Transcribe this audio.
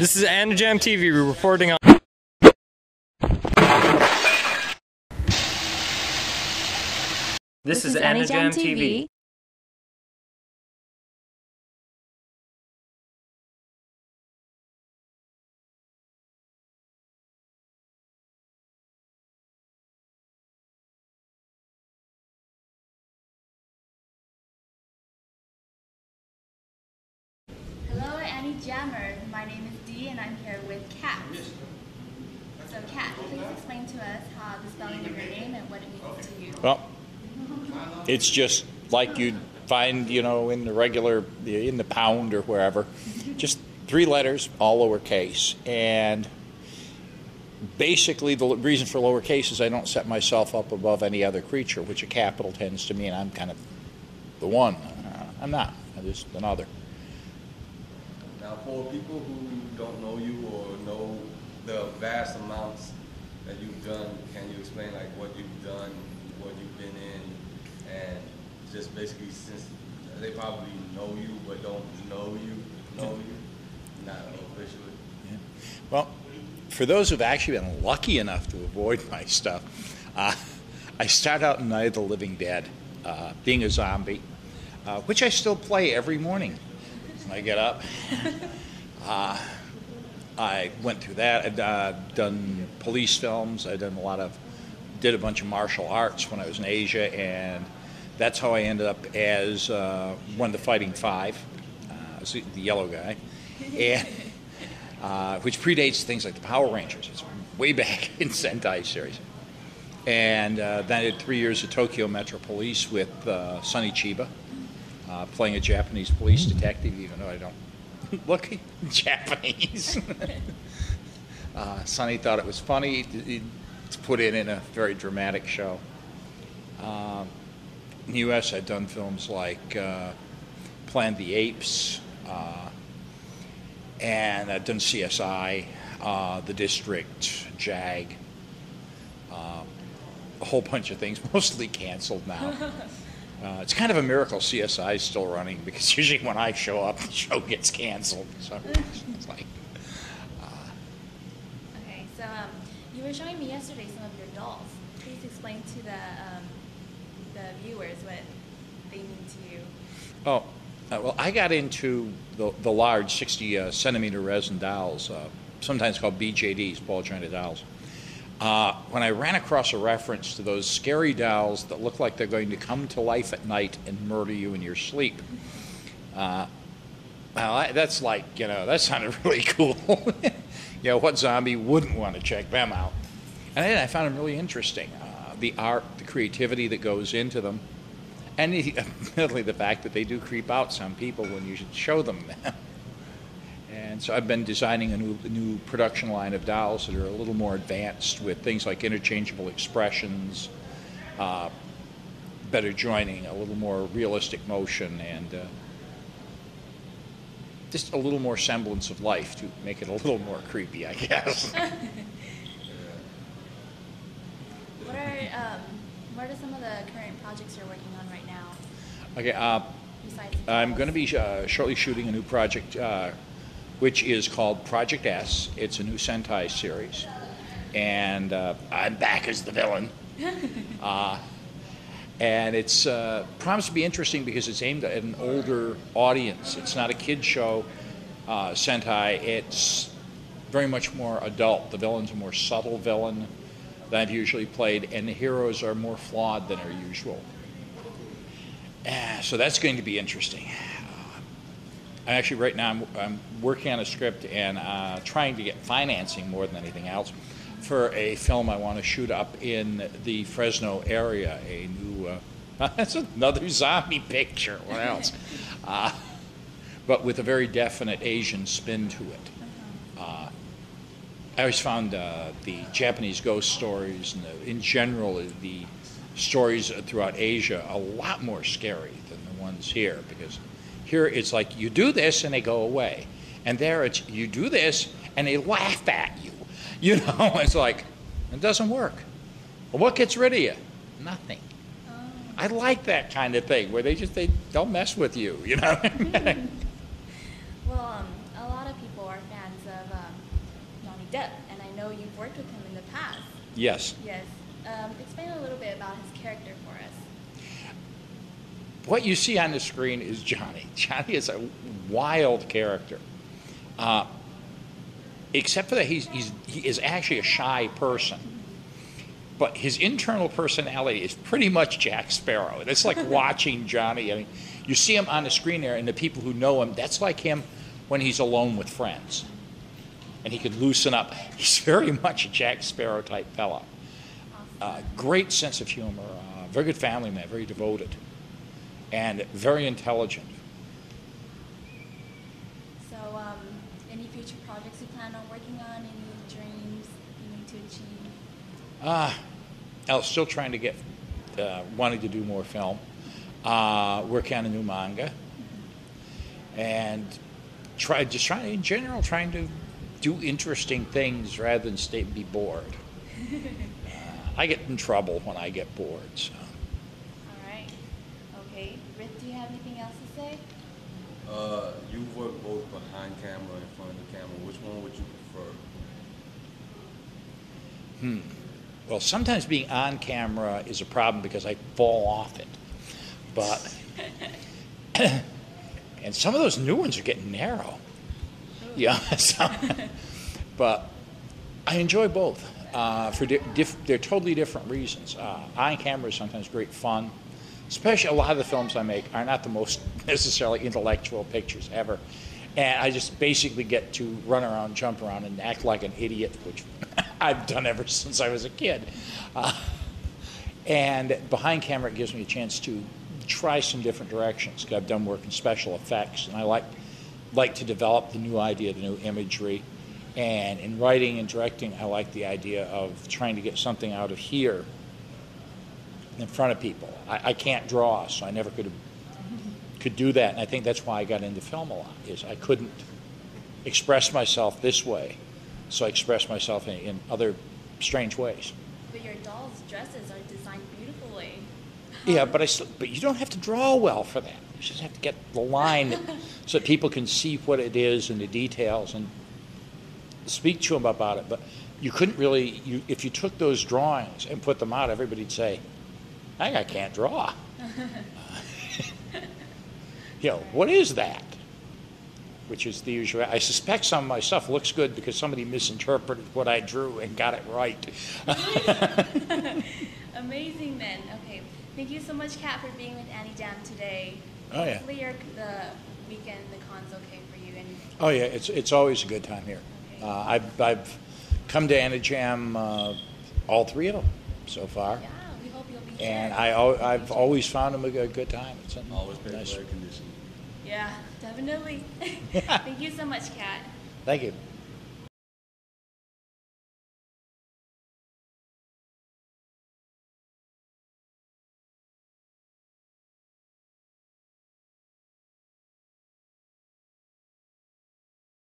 This is Anajam TV reporting on. This is Anajam TV. Hello, Annie Jammer. My name is Dee, and I'm here with Kat. So, Kat, please explain to us how the spelling of your name and what it means to you. Well, it's just like you'd find, in the regular, in the pound or wherever. Just 3 letters, all lowercase. And basically, the reason for lowercase is I don't set myself up above any other creature, which a capital tends to mean I'm kind of the one. I'm not. I'm just another. Now, for people who don't know you or know the vast amounts that you've done, can you explain what you've done, what you've been in, and just basically since they probably know you but don't know you, not officially? Yeah. Well, for those who've actually been lucky enough to avoid my stuff, I start out in Night of the Living Dead, being a zombie, which I still play every morning when I get up. I went through that. I've done police films. Did a bunch of martial arts when I was in Asia, and that's how I ended up as one of the Fighting Five, the yellow guy, and which predates things like the Power Rangers. It's way back in Sentai series. And then I did 3 years of Tokyo Metro Police with Sonny Chiba, playing a Japanese police detective, even though I don't look Japanese. Sonny thought it was funny to put it in a very dramatic show. In the U.S., I've done films like Planet of the Apes, and I've done CSI, The District, JAG, a whole bunch of things, mostly canceled now. It's kind of a miracle CSI is still running, because usually when I show up, the show gets canceled. So it's like. Okay, so you were showing me yesterday some of your dolls. Please explain to the viewers what they mean to you. Oh, well, I got into the large 60-centimeter resin dolls, sometimes called BJDs, ball jointed dolls. When I ran across a reference to those scary dolls that look like they're going to come to life at night and murder you in your sleep, that's that sounded really cool. What zombie wouldn't want to check them out? And then I found them really interesting. The art, the creativity that goes into them, and admittedly the fact that they do creep out some people when you should show them. And so I've been designing a new production line of dolls that are a little more advanced with things like interchangeable expressions, better joining, a little more realistic motion, and just a little more semblance of life to make it a little more creepy, I guess. What are some of the current projects you're working on right now? Okay, I'm going to be shortly shooting a new project, which is called Project S. It's a new Sentai series, and I'm back as the villain. And it's promised to be interesting because it's aimed at an older audience. It's not a kid show, Sentai. It's very much more adult. The villain's a more subtle villain than I've usually played, and the heroes are more flawed than are usual. So that's going to be interesting. Actually, right now I'm working on a script and trying to get financing more than anything else for a film I want to shoot up in the Fresno area. A new, that's another zombie picture. What else? But with a very definite Asian spin to it. I always found the Japanese ghost stories and in general the stories throughout Asia a lot more scary than the ones here, because here it's like you do this and they go away, and there it's you do this and they laugh at you. It's like it doesn't work. Well, what gets rid of you? Nothing. I like that kind of thing where they don't mess with you. Well, a lot of people are fans of of Johnny Depp, and I know you've worked with him in the past. Yes. Yes. Explain a little bit about his character for us. What you see on the screen is Johnny. Johnny is a wild character. Except for that, he is actually a shy person. But his internal personality is pretty much Jack Sparrow. It's like watching Johnny. I mean, you see him on the screen there, and the people who know him, that's like him when he's alone with friends. And he can loosen up. He's very much a Jack Sparrow type fella. Great sense of humor, very good family man, very devoted, and very intelligent. So, any future projects you plan on working on? Any dreams you need to achieve? I'm still trying to get, wanting to do more film, working on a new manga, and trying to do interesting things rather than be bored. I get in trouble when I get bored. So. All right. Okay. Rick, do you have anything else to say? You work both behind camera and in front of the camera. Which one would you prefer? Well, sometimes being on camera is a problem because I fall off it. But, and some of those new ones are getting narrow. Yeah. So, but I enjoy both. They're totally different reasons. On camera is sometimes great fun. Especially a lot of the films I make are not the most necessarily intellectual pictures ever. And I just basically get to run around, jump around, and act like an idiot, which I've done ever since I was a kid. And behind camera, it gives me a chance to try some different directions. I've done work in special effects, and I like to develop the new idea, the new imagery. And in writing and directing, I like the idea of trying to get something out of here in front of people. I can't draw, so I never could do that. And I think that's why I got into film a lot, is I couldn't express myself this way, so I expressed myself in other strange ways. But your doll's dresses are designed beautifully. Yeah, but you don't have to draw well for that. You just have to get the line so that people can see what it is and the details and speak to them about it. But you couldn't really, if you took those drawings and put them out, everybody'd say, I can't draw. What is that? Which is the usual. I suspect some of my stuff looks good because somebody misinterpreted what I drew and got it right. Amazing then. Okay. Thank you so much, Kat, for being with Annie Jam today. Oh, yeah. Hopefully the weekend, the con's okay for you. And Oh, yeah, it's always a good time here. Okay. I've come to Annie Jam, all three of them so far. yeah, we hope you'll be here. And I've always found them a good time. It's Always been nice. air conditioning. Yeah, definitely. Thank you so much, Kat. Thank you.